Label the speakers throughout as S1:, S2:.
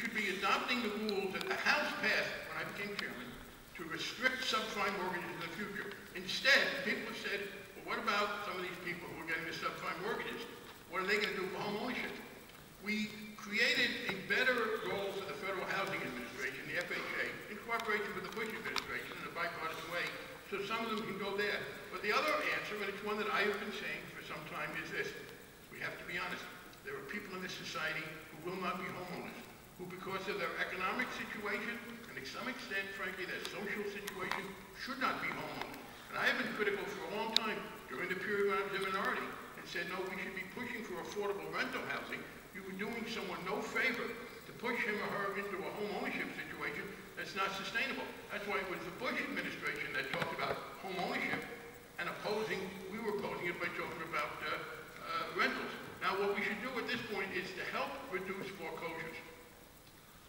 S1: should be adopting the rules that the House passed when I became chairman to restrict subprime mortgages in the future. Instead, people have said, well, what about some of these people who are getting the subprime mortgages? What are they going to do for home ownership? We created a better role for the Federal Housing Administration, the FHA, in cooperation with the Bush administration in a bipartisan way, so some of them can go there. But the other answer, and it's one that I have been saying for some time, is this. We have to be honest. There are people in this society who will not be homeowners, who because of their economic situation, and to some extent, frankly, their social situation, should not be homeowners. And I have been critical for a long time during the period when I was a minority and said, no, we should be pushing for affordable rental housing. You were doing someone no favor to push him or her into a home ownership situation that's not sustainable. That's why it was the Bush administration that talked about home ownership and we were opposing it by talking about rentals. Now, what we should do at this point is to help reduce foreclosures.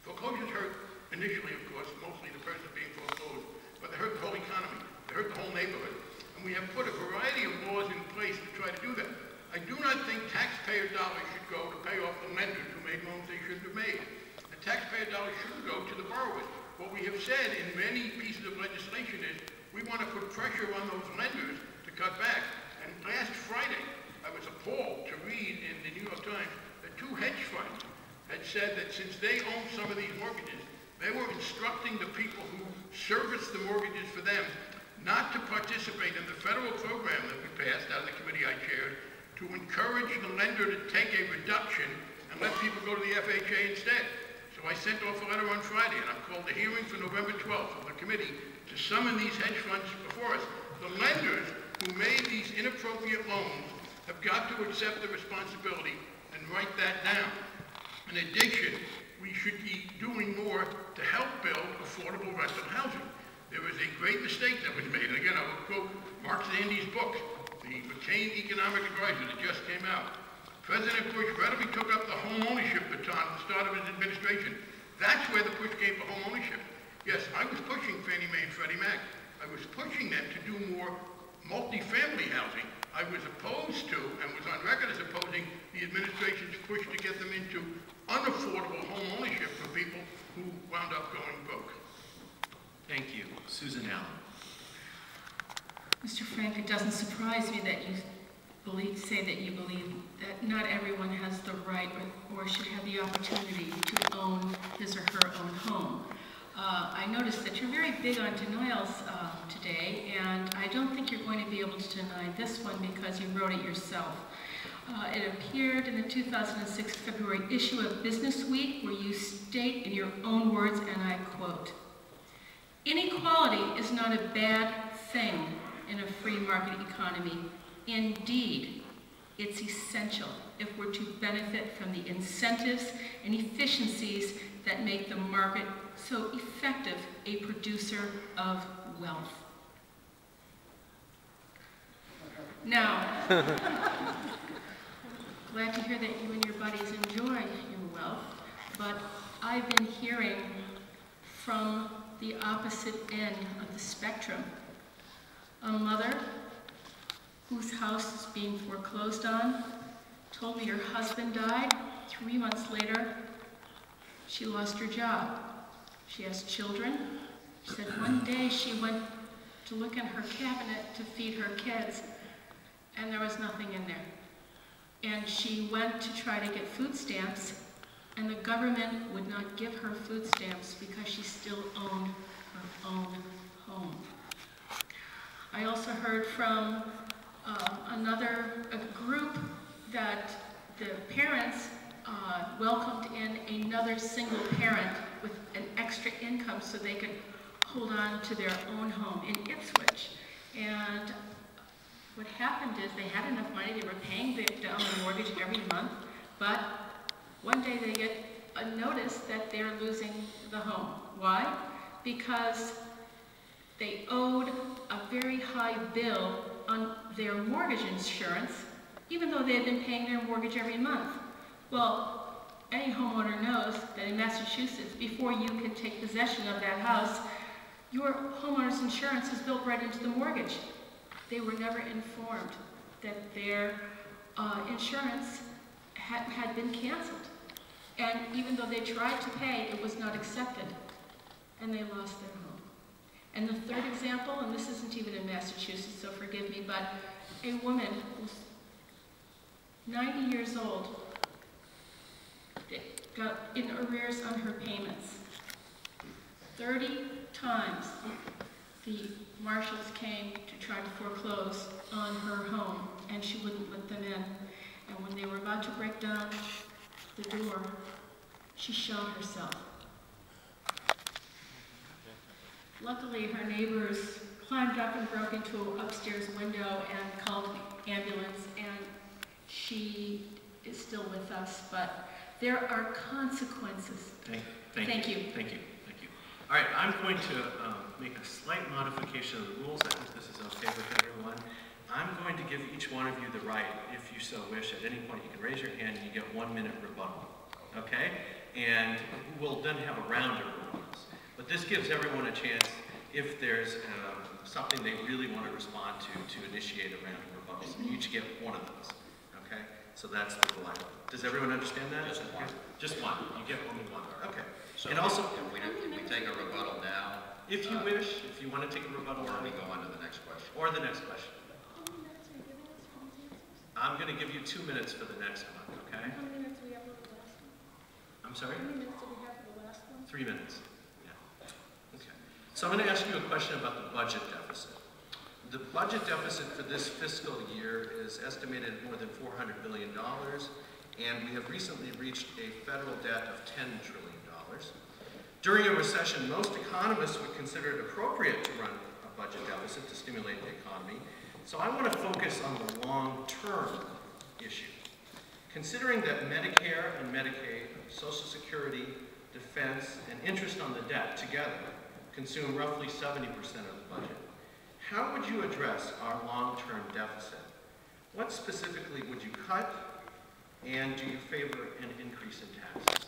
S1: Foreclosures hurt initially, of course, mostly the person being foreclosed, but they hurt the whole economy. They hurt the whole neighborhood. And we have put a variety of laws in place to try to do that. I do not think taxpayer dollars should go to pay off the lenders who made loans they shouldn't have made. And taxpayer dollars shouldn't go to the borrowers. What we have said in many pieces of legislation is we want to put pressure on those lenders to cut back. And last Friday, I was appalled to read in the New York Times that 2 hedge funds had said that since they own some of these mortgages, they were instructing the people who service the mortgages for them not to participate in the federal program that we passed out of the committee I chaired to encourage the lender to take a reduction and let people go to the FHA instead. So I sent off a letter on Friday, and I've called a hearing for November 12th of the committee to summon these hedge funds before us. The lenders who made these inappropriate loans have got to accept the responsibility and write that down. In addition, we should be doing more to help build affordable rental housing. There was a great mistake that was made, and again, I will quote Mark Zandi's book, The McCain Economic Advisor, that just came out. President Bush readily took up the home ownership baton at the start of his administration. That's where the push came for home ownership. Yes, I was pushing Fannie Mae and Freddie Mac. I was pushing them to do more multifamily housing. I was opposed to, and was on record as opposing, the administration's push to get them into unaffordable home ownership for people who wound up going broke.
S2: Thank you. Susan Allen.
S3: Mr. Frank, it doesn't surprise me that you say that you believe that not everyone has the right or should have the opportunity to own his or her own home. I noticed that you're very big on denials today, and I don't think you're going to be able to deny this one because you wrote it yourself. It appeared in the 2006 February issue of Business Week, where you state in your own words, and I quote, "Inequality is not a bad thing in a free market economy. Indeed, it's essential if we're to benefit from the incentives and efficiencies that make the market so effective a producer of wealth." Now, glad to hear that you and your buddies enjoy your wealth, but I've been hearing from the opposite end of the spectrum. A mother whose house is being foreclosed on told me her husband died. 3 months later, she lost her job. She has children. She said one day she went to look in her cabinet to feed her kids, and there was nothing in there. And she went to try to get food stamps, and the government would not give her food stamps because she still owned her own home. I also heard from a group that the parents welcomed in another single parent with an extra income so they could hold on to their own home in Ipswich. And what happened is they had enough money, they were paying down the mortgage every month, but one day they get a notice that they're losing the home. Why? Because they owed a very high bill on their mortgage insurance, even though they had been paying their mortgage every month. Well, any homeowner knows that in Massachusetts, before you can take possession of that house, your homeowner's insurance is built right into the mortgage. They were never informed that their insurance had been canceled. And even though they tried to pay, it was not accepted, and they lost their home. And the third example, and this isn't even in Massachusetts, so forgive me, but a woman was 90 years old, got in arrears on her payments. 30 times the marshals came to try to foreclose on her home, and she wouldn't let them in. And when they were about to break down the door, she shot herself. Luckily, her neighbors climbed up and broke into an upstairs window and called the ambulance, and she is still with us, but there are consequences.
S2: Thank you. All right, I'm going to make a slight modification of the rules. I think this is okay with everyone. I'm going to give each one of you the right, if you so wish, at any point you can raise your hand and you get 1 minute rebuttal, okay? And we'll then have a round of rebuttals. But this gives everyone a chance, if there's something they really want to respond to initiate a round of rebuttals. And you each get one of those, okay? So that's the delay. Does everyone understand that?
S4: Just one.
S2: Just one. You get only one. Okay.
S4: So
S2: and also,
S4: if we take a rebuttal now,
S2: if you wish, if you want to take a rebuttal,
S4: or we go on to the next question.
S2: Or the next question. I'm going to give you 2 minutes for the next one, okay?
S3: How many minutes do we have for the last one?
S2: I'm sorry?
S3: How many minutes do we have for the last one?
S2: 3 minutes. Yeah. Okay. So I'm going to ask you a question about the budget deficit. The budget deficit for this fiscal year is estimated at more than $400 billion, and we have recently reached a federal debt of $10 trillion. During a recession, most economists would consider it appropriate to run a budget deficit to stimulate the economy. So I want to focus on the long-term issue. Considering that Medicare and Medicaid, Social Security, defense, and interest on the debt together consume roughly 70% of the budget, how would you address our long-term deficit? What specifically would you cut, and do you favor an increase in taxes?